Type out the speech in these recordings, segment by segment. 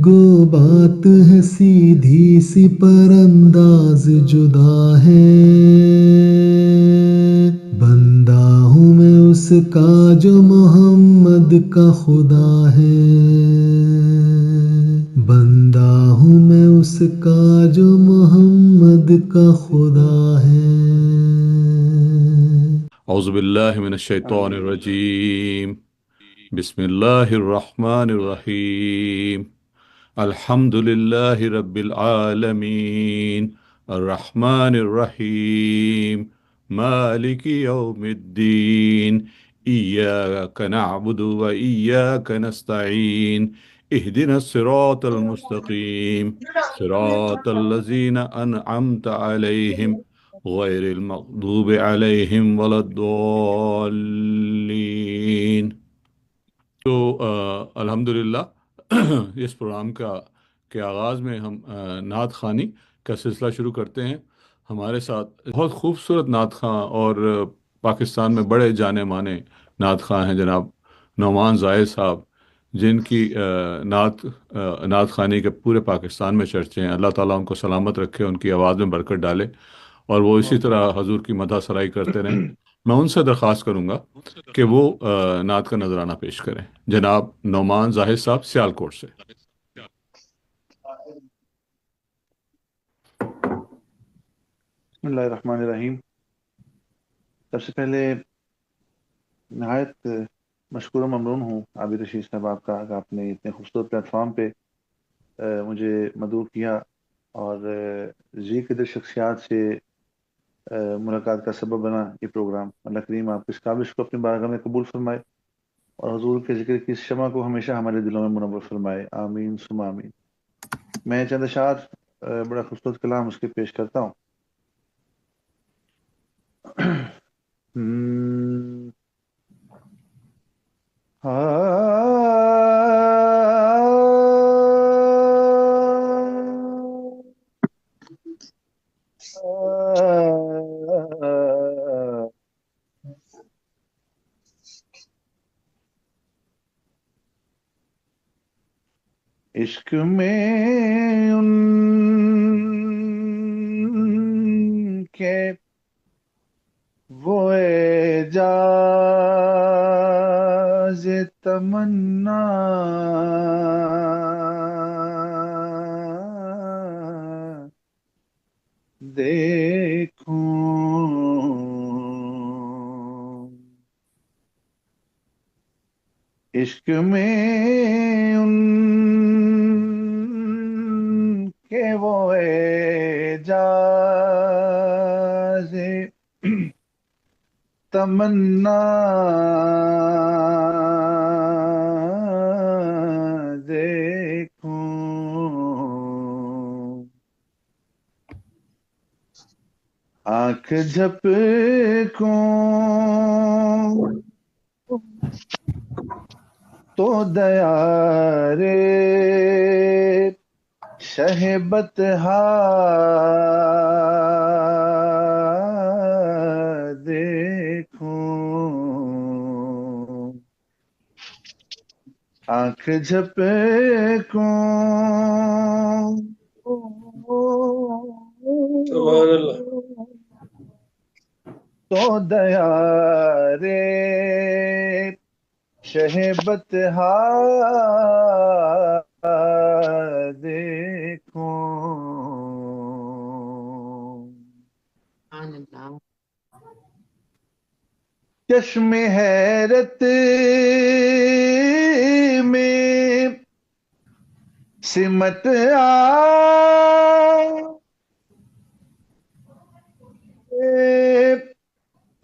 گو بات ہے سیدھی سی پر انداز جدا ہے، بندہ ہوں میں اس کا جو محمد کا خدا ہے، بندہ ہوں میں اس کا جو محمد کا خدا ہے۔ اعوذ باللہ من الشیطان الرجیم، بسم اللہ الرحمن الرحیم، الحمد للہ رب العالمین، الرحمن الرحیم، مالک یوم الدین، ایاک نعبد و ایاک نستعین، اہدنا الصراط المستقیم، صراط الذین انعمت علیہم غیر المغضوب علیہم ولا الضالین۔ تو الحمدللہ اس پروگرام کے آغاز میں ہم نعت خوانی کا سلسلہ شروع کرتے ہیں۔ ہمارے ساتھ بہت خوبصورت نعت خواں اور پاکستان میں بڑے جانے مانے نعت خواں ہیں جناب نعمان زاہد صاحب، جن کی نعت خوانی کے پورے پاکستان میں چرچے ہیں۔ اللہ تعالیٰ ان کو سلامت رکھے، ان کی آواز میں برکت ڈالے اور وہ اسی طرح حضور کی مدح سرائی کرتے رہیں۔ میں ان سے درخواست کروں گا کہ وہ نعت کا نذرانہ پیش کریں۔ جناب نعمان زاہد صاحب سیالکوٹ سے۔ بسم اللہ الرحمن الرحیم۔ سب سے پہلے نہایت مشکور و ممنون ہوں عابد رشید صاحب آپ کا، کہ آپ نے اتنے خوبصورت پلیٹ فارم پہ مجھے مدعو کیا اور قدر شخصیات سے ملاقات کا سبب بنا یہ پروگرام۔ اللہ کریم آپ اس کاوش کو اپنی بارگاہ میں قبول فرمائے اور حضور کے ذکر کی اس شمع کو ہمیشہ ہمارے دلوں میں منور فرمائے، آمین ثم آمین۔ میں چند اشعار بڑا خوبصورت کلام اس کے پیش کرتا ہوں۔ عشق میں ان کے وہ اعجاز تمنا دیکھوں، عشق میں ان کے وہ اعجاز تمنا دیکھوں، آنکھ جھپکوں تو دیارے شہبت دیکھوں، آنکھ جھپکوں سبحان اللہ۔ تو دیارے شہبت دیکھوں، چشم حیرت میں سمٹ آئے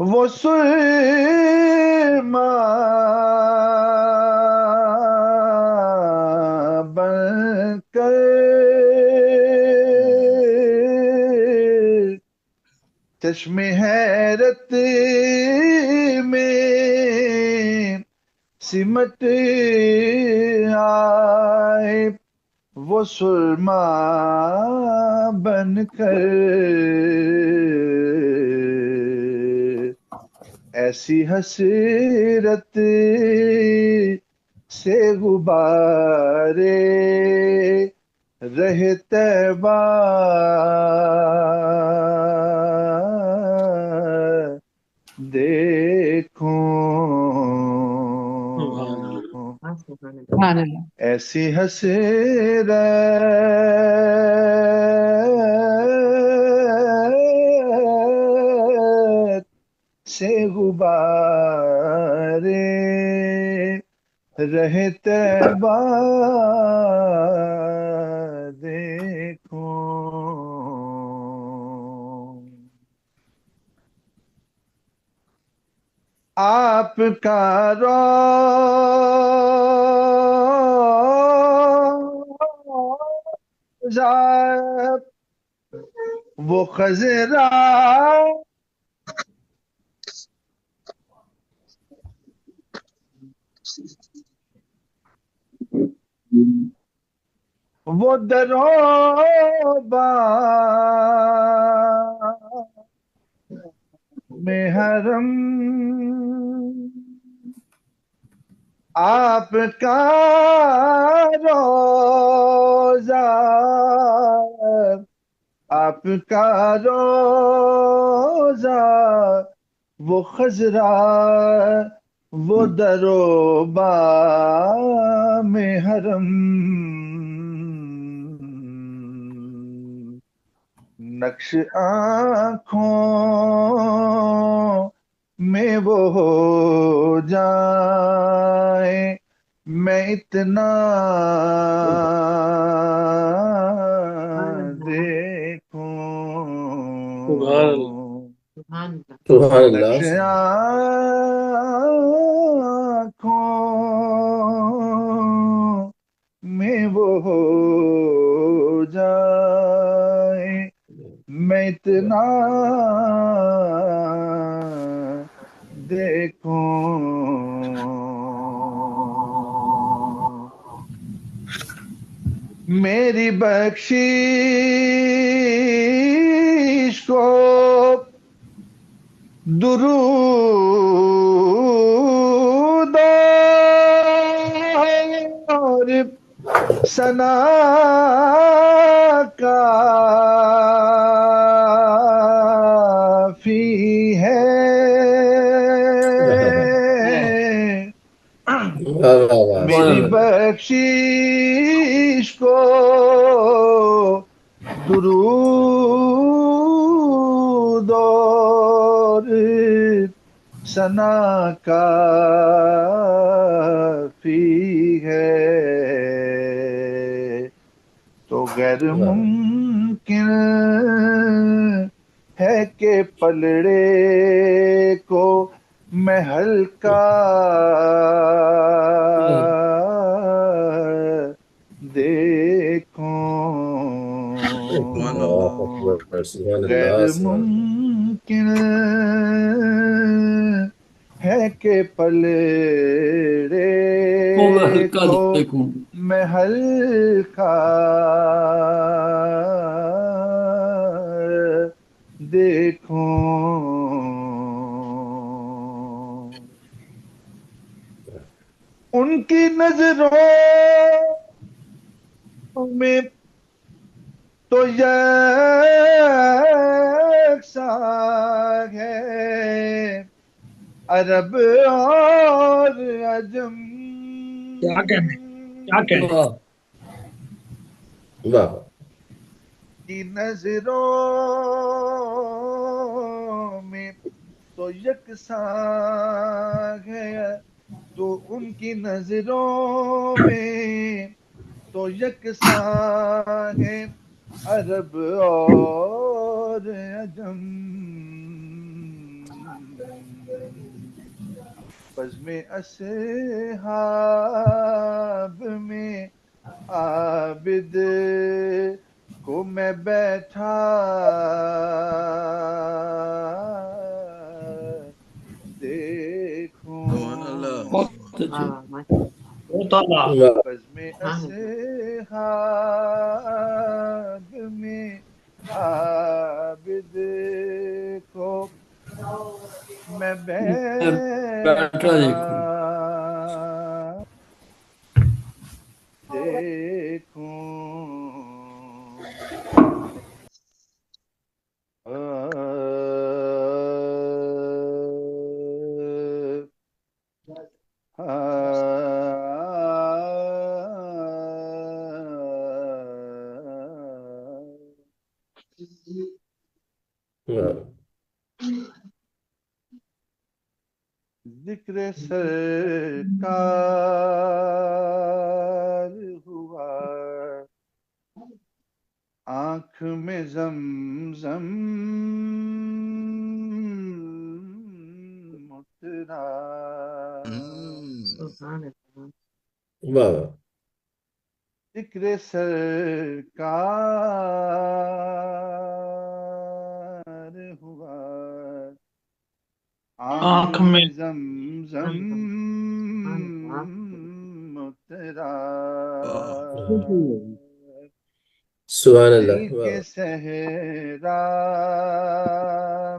وہ سرما بن کر، چشم حیرت میں سمٹ آئے وہ سرما بن کر، ایسی حسرت سے غبارے رہ طیبہ دیکھو سبحان اللہ ایسی حسرت سے غبارے رہ طیبہ دیکھو آپ کا روضہ وہ خضرا وہ دروبا میں حرم آپ کا روضہ آپ کا روضہ وہ خضرا وہ دروبا میں حرم نقش آنکھوں میں وہ ہو جائے میں اتنا دیکھوں سبحان اللہ سبحان اللہ نقش آنکھوں میں وہ ہو جائے میں اتنا دیکھوں میری بخشش کو درود اور ثنا کافی ہے میری بخشش کو درود اور ثنا کافی ہے تو غیر ممکن ہے کہ پلڑے کو میں ہلکا دیکھوں غیر ممکن ہے کہ پلڑے کو میں ہلکا دیکھوں ان کی نظروں میں تو یکساں ہے عرب اور عجم کیا کہنے کی نظروں میں تو یکساں ہے تو ان کی نظروں میں تو یکساں ہے عرب اور عجم بزم اصحاب میں عابد کو میں بیٹھا دیکھوں بزم اصحاب میں عابد کو میں بیٹھا واہ ذکر سرکار ہوا آنکھ میں زمزم اترا سبحان اللہ واہ ذکر سرکار ہوا آنکھ میں زمزم اترا سبحان دل اللہ کے واہ صحرا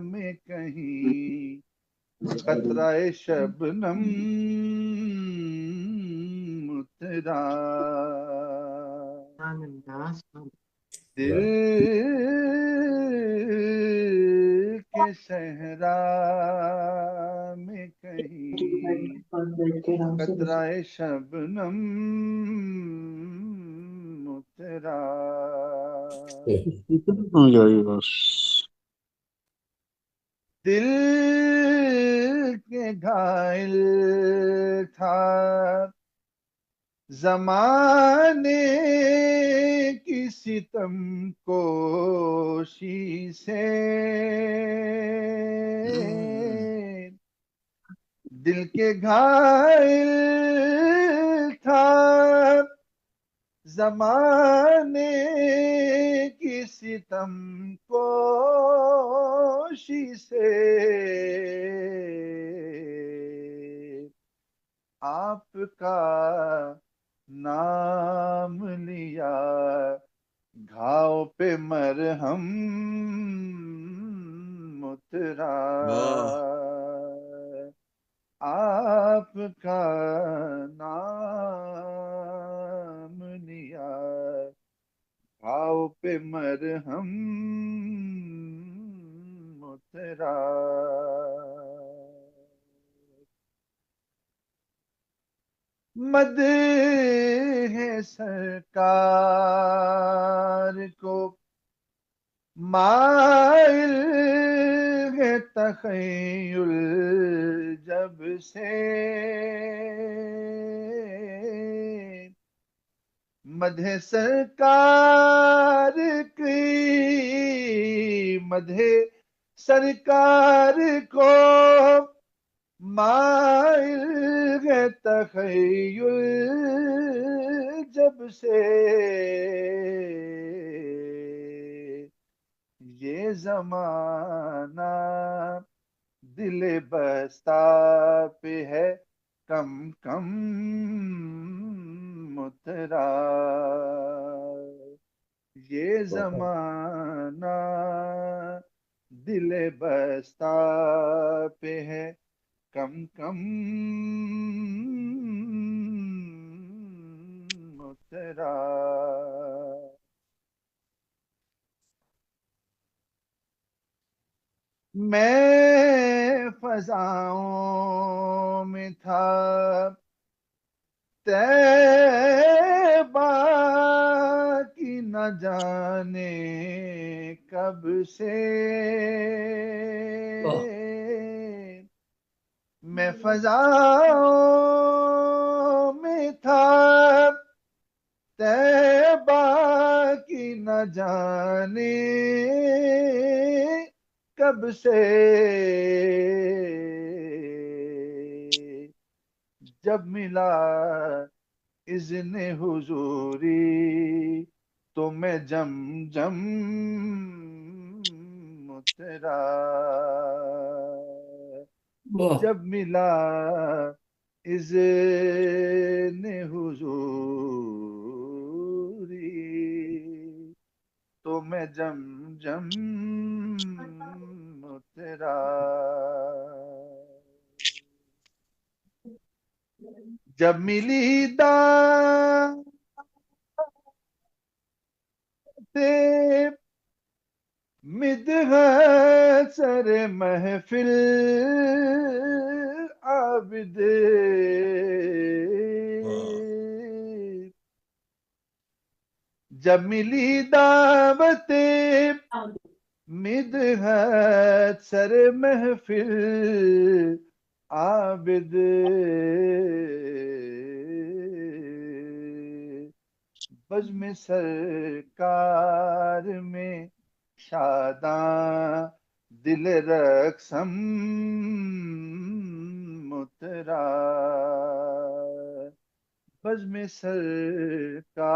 میں کہیں قطرہ شبنم اترا سبحان اللہ دل کے صحرا میں کہیں قطرہ شبنم اترا ہو جائے گا بس دل کے گھائل تھا زمانے کی ستم کوشی سے دل کے گھائل تھا زمانے کی ستم کوشی سے آپ کا نام لیا گھاؤ پہ مرہم اترا آپ کا نام لیا گھاؤ پہ مرہم اترا مدح سرکار کو مائل ہے تخیل جب سے مدح سرکار کی مدح سرکار کو مائل ہے تخیل جب سے یہ زمانہ دل بستہ پہ ہے کم کم اترا یہ زمانہ دل بستہ پہ ہے کم کم اترا میں فضاؤں میں تھا طیبہ کی نہ جانے کب سے میں فضاؤں میں تھا طیبہ کی نہ جانے کب سے جب ملا اذن حضوری تو میں جم جم اترا جب ملا اذن حضوری تو میں جم جم اترا جب ملی دعوت مدحت سر محفل عابد جب ملی دعوت مدحت سر محفل عابد بزم سرکار میں شاداں دل رقصم مترا بزم سرکار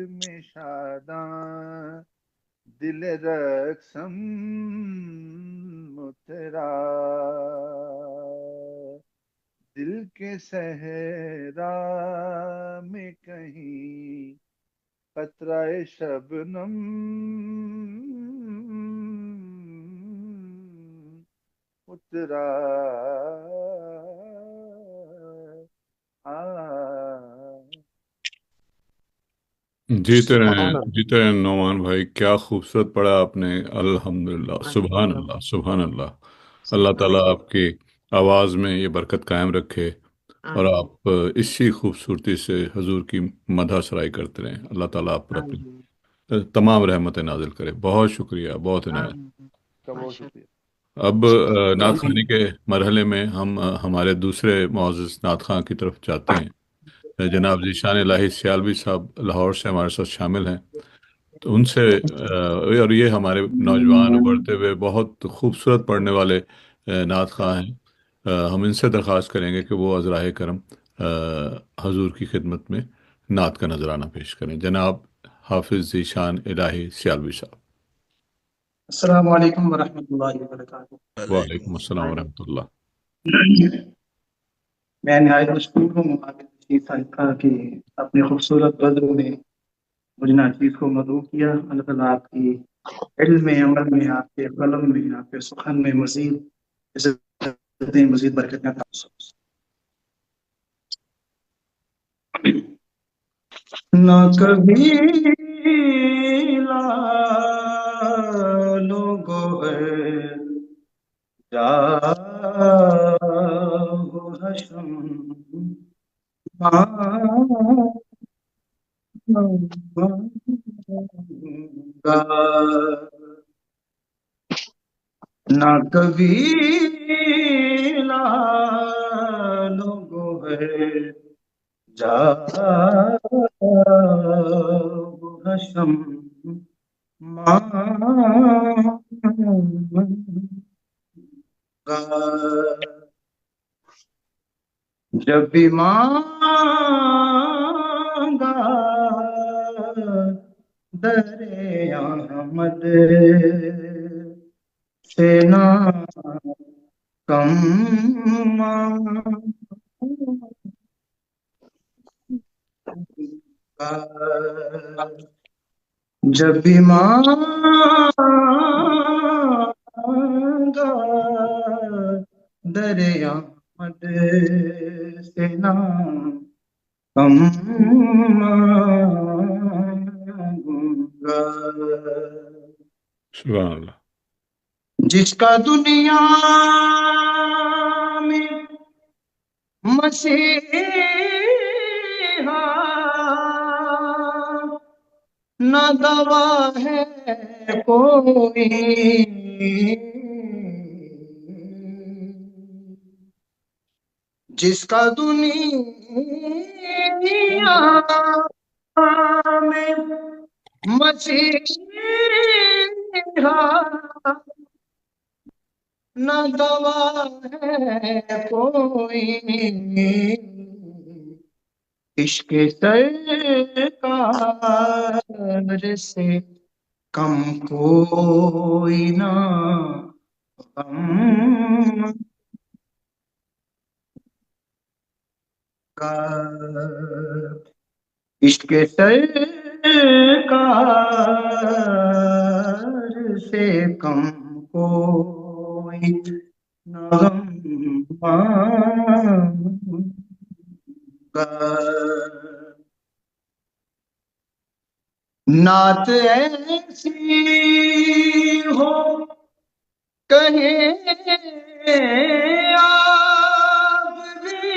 میں شاداں دل رقصم مترا دل کے صحرا میں کہیں قطرہ شبنم اترا جیتے رہیں نعمان بھائی، کیا خوبصورت پڑھا آپ نے، الحمدللہ، سبحان اللہ، سبحان اللہ۔ اللہ تعالیٰ آپ کی آواز میں یہ برکت قائم رکھے اور آمین آپ اسی خوبصورتی سے حضور کی مدح سرائی کرتے رہیں۔ اللہ تعالیٰ آپ پر اپنی آمین تمام رحمتیں نازل کرے۔ بہت شکریہ، بہت عنایت۔ آمین کا بہت ماشاء شکریہ۔ اب نعت خوانی کے مرحلے میں ہم ہمارے دوسرے معزز نعت خواں کی طرف جاتے ہیں۔ جناب ذیشان الہی سیالوی صاحب لاہور سے ہمارے ساتھ شامل ہیں، تو ان سے اور یہ ہمارے نوجوان ابھرتے ہوئے بہت خوبصورت پڑھنے والے نعت خواں ہیں۔ ہم ان سے درخواست کریں گے کہ وہ عذرائے کرم حضور کی خدمت میں نعت کا نذرانہ پیش کریں۔ جناب حافظ ذیشان الہی سیالوی صاحب۔ السلام علیکم ورحمۃ اللہ وبرکاتہ۔ وعلیکم السلام ورحمۃ اللہ۔ میں نہایت مشکور ہوں عابد رشید صاحب کا کہ اپنے خوبصورت غزل میں مجھے ناچیز کو مدعو کیا۔ اللہ تعالیٰ آپ کی علم میں، عمل میں، آپ کے قلم میں، آپ کے سخن میں مزید عزتیں، مزید برکتیں عطا فرمائے۔ نہ کبھی لوگو ہے حشم نہ کبھی لوگو ہے حشم جب بھی مانگا در احمد سے نہ کم جب بھی مانگا در احمد سے نہ کم مانگا۔ سبحان اللہ۔ جس کا دنیا میں مسیحا نہ دوا ہے کوئی، جس کا دنیا میں مسیحا نہ دوا ہے کوئی، عشق سرکار سے کم کوئی نہ غم کا، عشق سرکار سے کم کوئی نہ غم کا۔ نعت ایسی ہو کہیں آپ بھی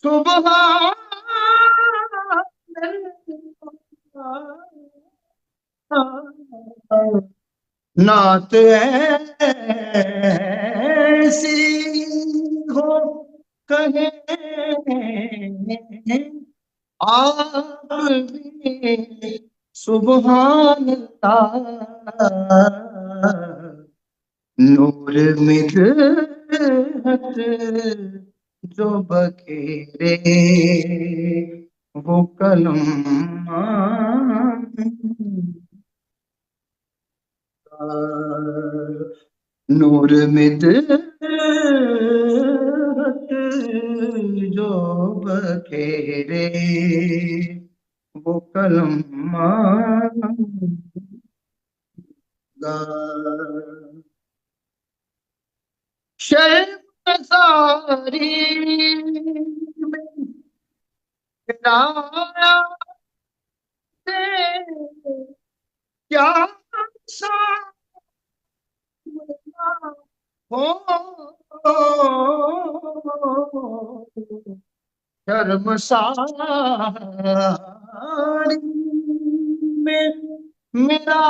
سبحان نعت ایسی ہو کہیں آپ بھی سبحان اللہ، نور مدحت جو بکھیرے وہ کلم نور مدحت جو بکھیرے وہ کلم شرمساری میں گرایا سے کیا سامنا ہو، شرمساری میں میرا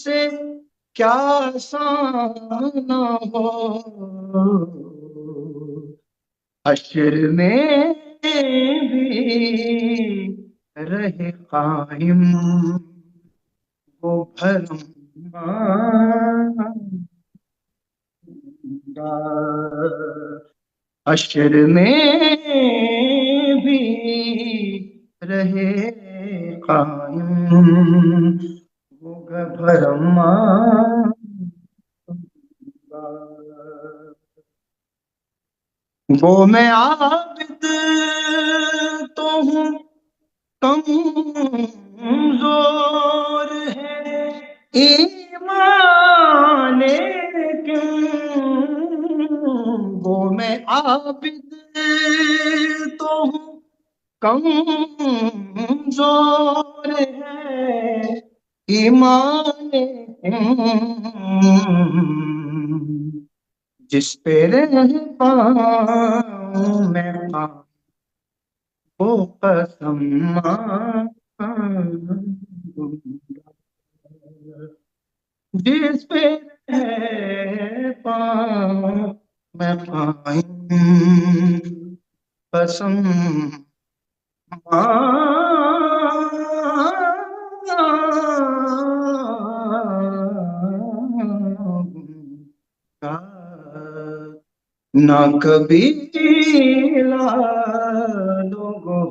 سے کیا سامنا ہو، حشر میں بھی رہے قائم وہ بھرم حشر میں بھی رہے قائم وہ بھرم وہ میں عابد تو ہوں کمزور ہے ایمان لیکن، وہ میں عابد تو ہوں کمزور ہے ایمان لیکن، جس پہ رہ پاؤں میں وہ قسم جس پہ رہ پاؤں میں قائم قسم نہ کبھی لوگوں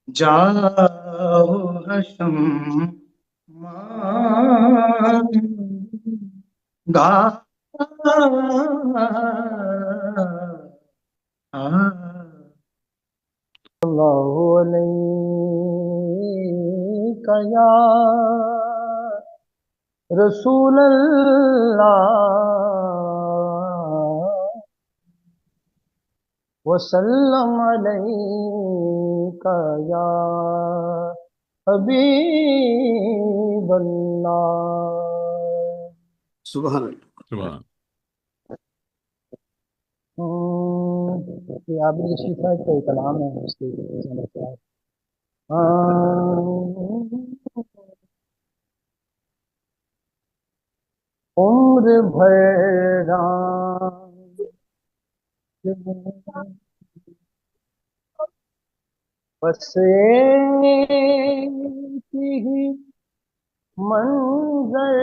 جاؤ حشم گا اللہ علیک یا رسول اللہ وسلم علیک یا حبیب اللہ۔ سبحان اللہ۔ سبحان یہ عابد رشید صاحب کا کلام ہے، اس کے عمر بھر بس ایک ہی منظر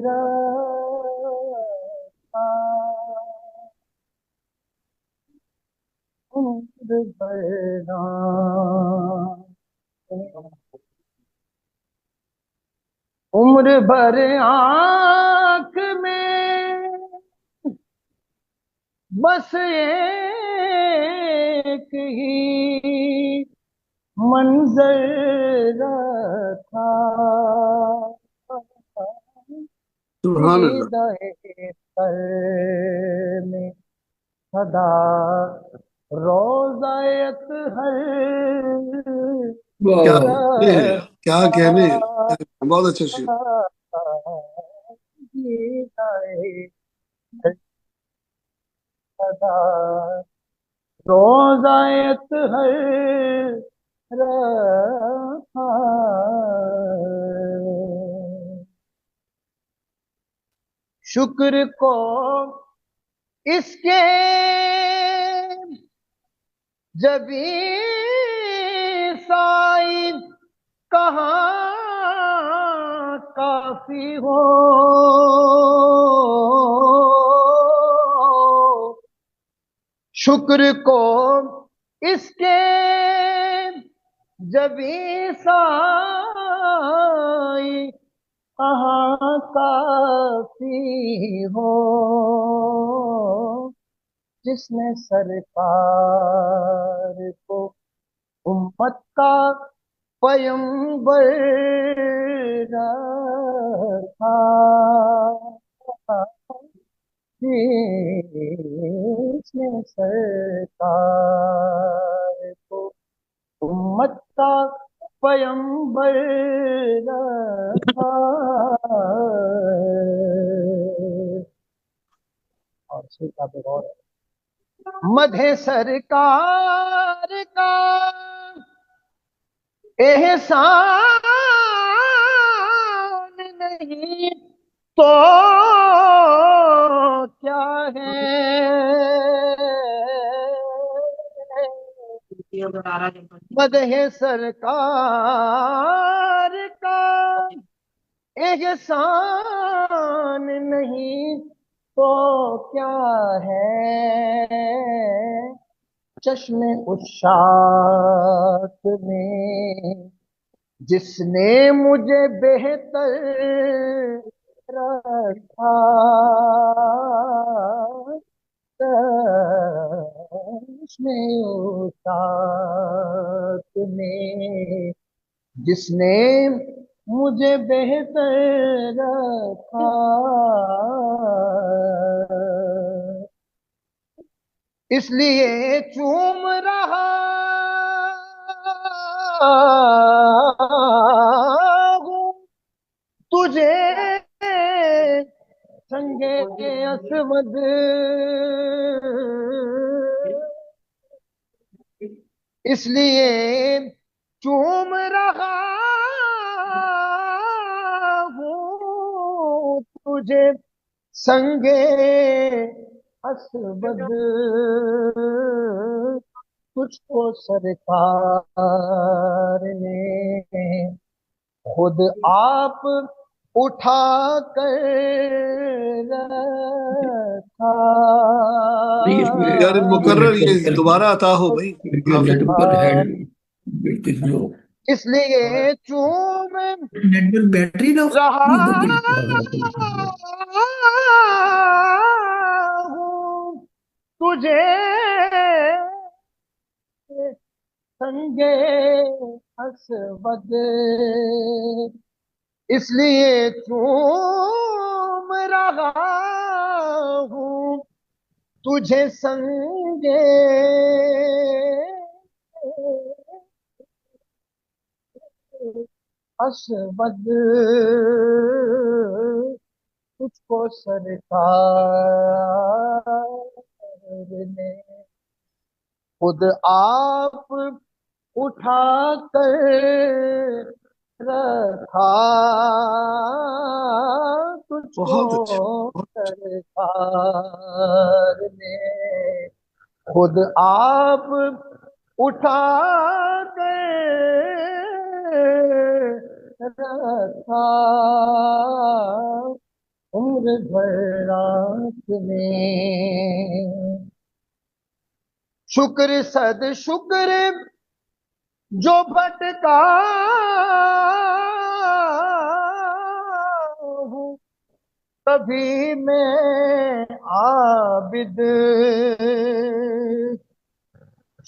رکھا، عمر بھر عمر بھر آنکھ میں بس ایک ہی منظر رکھا، سبحان اللہ۔ سر میں صدا روزایت ہر کیا کیا کہنے، بہت اچھا شعر۔ روزایت ہر رکھا شکر کو اس کے جبھی سائی کہاں کافی ہو، شکر کو اس کے جبھی سائی کہاں کافی ہو، جس نے سرکار کو امت کا پیمبر رکھا، جس نے سرکار کو امت کا پیمبر رکھا، اور اسی کا بغور ہے مدح سرکار کا احسان نہیں تو کیا ہے، مدح سرکار کا احسان نہیں تو کیا ہے، چشم عشاق میں جس نے مجھے بہتر رکھا، چشم عشاق میں جس نے مجھے بہتر رکھا، اس لیے چوم رہا ہوں تجھے سنگے اسود، اس لیے چوم رہا ہوں تجھے سنگے اسود، تجھ کو سرکار نے خود آپ اٹھا کر رکھا، یار مقرر یہ دوبارہ عطا ہو بھائی، اس لیے چوم رہا ہوں تجھے سنگے اسود، اس لیے چوم رہا ہوں تجھے سنگے اسود، تجھ کو سرکار نے خود آپ اٹھا کر رکھا، تجھ کو بہت اچھا، سرکار نے خود آپ اٹھا کر رکھا، عمر بھر رات میں شکر صد شکر جو بھٹکا ہوں کبھی میں عابد،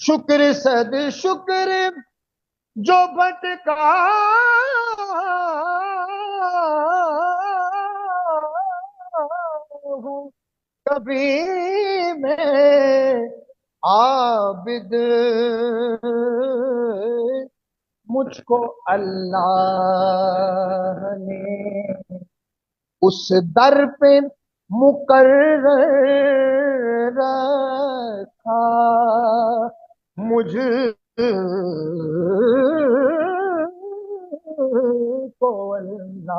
شکر صد شکر جو بھٹکا ہوں کبھی میں عابد، مجھ کو اللہ نے اس در پہ مقرر رکھا، مجھ کو اللہ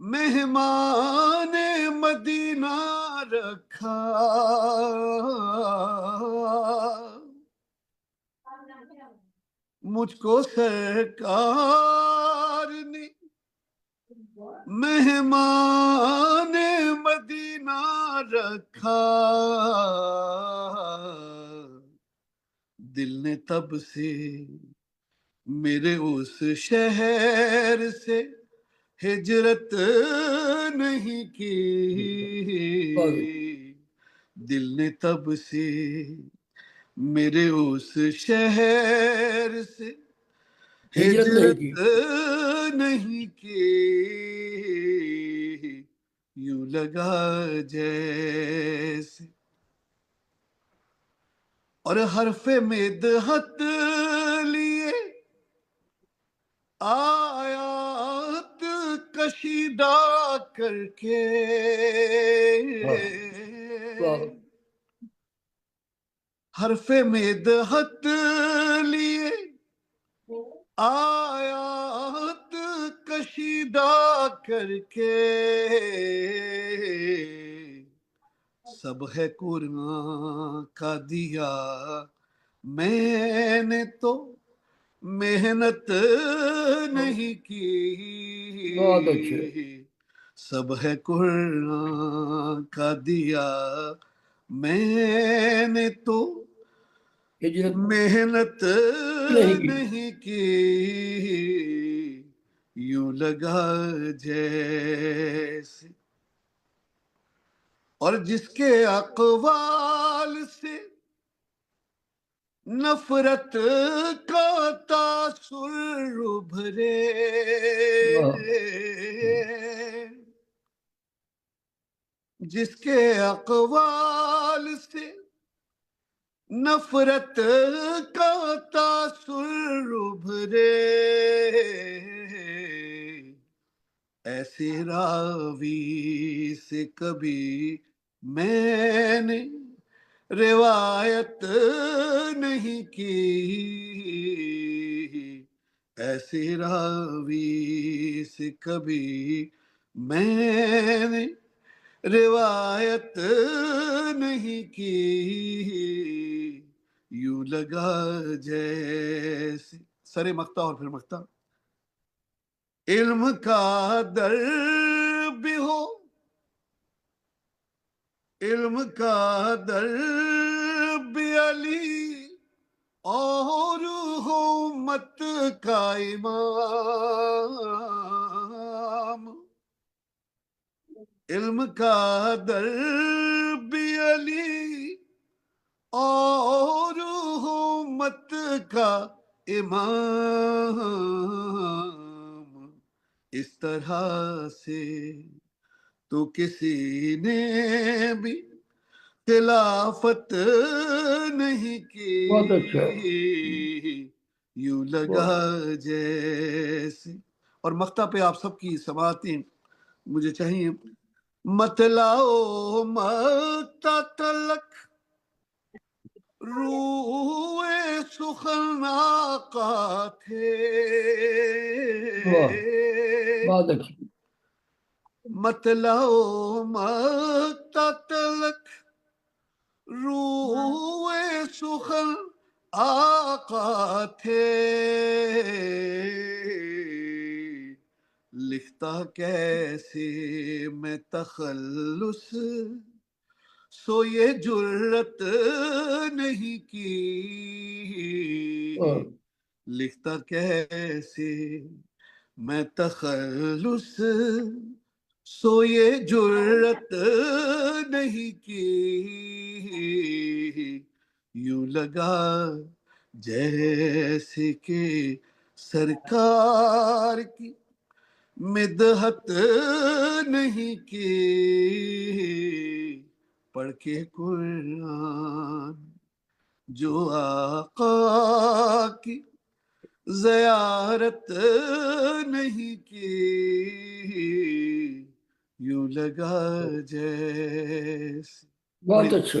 مہمان مدینہ رکھا، مجھ کو سرکار نے مہمان مدینہ رکھا، دل نے تب سے میرے اس شہر سے ہجرت نہیں کی، دل نے تب سے میرے اس شہر سے ہجرت نہیں کی، یوں لگا جیسے، اور حرف مدحت لیے آیات کشیدہ کر کے، حرف مدحت لیے آیات کشیدہ کر کے، سب ہے قرآن کا دیا میں نے تو محنت نہیں کی، سب ہے قرآن کا دیا میں نے تو محنت نہیں کی، یوں لگا جیسے، اور جس کے اقوال سے نفرت کا تاثر ابھرے، جس کے اقوال سے نفرت کا تاثر ابھرے، ایسے راوی سے کبھی میں نے روایت نہیں کی، ایسے راوی سے کبھی میں نے روایت نہیں کی، یوں لگا جیسے، سر مقطع اور پھر مقطع، علم کا در بھی ہو، علم کا در بھی علی اور ہو امت کا امام، علم کا در بھی علی اور ہو امت کا امام، اس طرح سے تو کسی نے بھی خلافت نہیں کی، یوں لگا جیسے، اور مقطع پہ آپ سب کی سماعتیں مجھے چاہیے، مطلع مقطع تلک روح سخن آقا تھے، مطلع مقطع تلک روح سخن آقا تھے، لکھتا کیسے میں تخلص سو یہ جرت نہیں کی، لکھتا کیسے میں تخلص سو یہ جرت نہیں کی، یوں لگا جیسے کہ سرکار کی مدحت نہیں کی، پڑھ کے قرآن جو آقا کی زیارت نہیں کی، یوں لگا جیسے، بہت اچھا،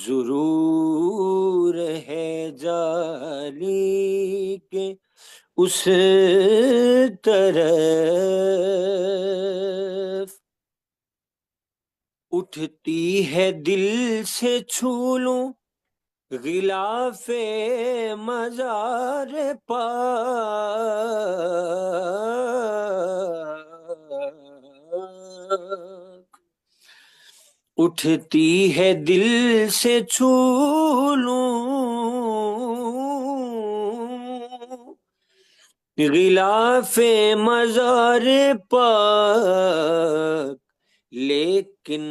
ضرور ہے جالی کے اس طرف، اٹھتی ہے دل سے چھو لوں غلاف مزار پاک، اٹھتی ہے دل سے چھو لوں غلاف مزار پاک، لیکن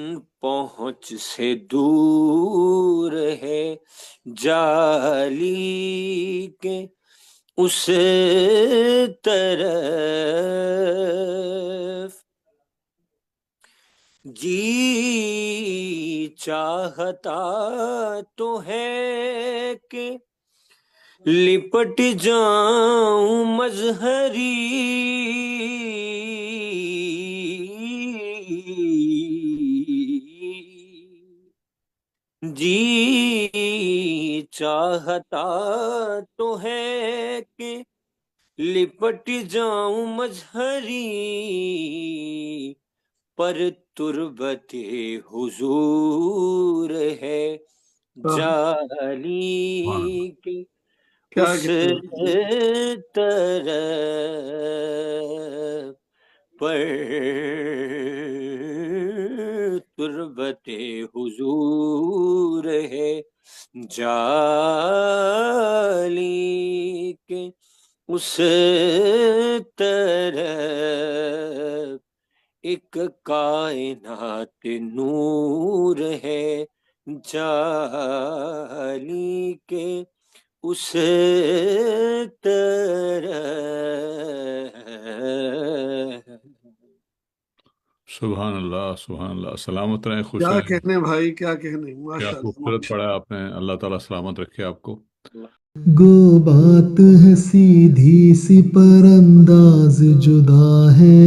پہنچ سے دور ہے جالی کے اس طرف، جی چاہتا تو ہے کہ لپٹ جاؤں مظہری، جی چاہتا تو ہے کہ لپٹ جاؤں مظہری، پر تربت حضور ہے جالی کی اس طرف، پر تربت حضور ہے جالی کے اس طرف، ایک کائنات نور ہے جالی کے اس طرف۔ سبحان اللہ، سبحان اللہ، سلامت رہیں، خوش کیا رہیں۔ کہنے بھائی، کیا کہنے، کیا ماشاء خوبصورت پڑھا آپ نے، اللہ تعالیٰ سلامت رکھے آپ کو۔ گو بات ہے سیدھی سی پر انداز جدا ہے،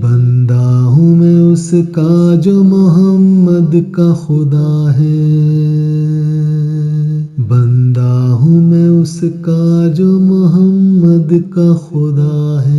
بندہ ہوں میں اس کا جو محمد کا خدا ہے، بندہ ہوں میں اس کا جو محمد کا خدا ہے۔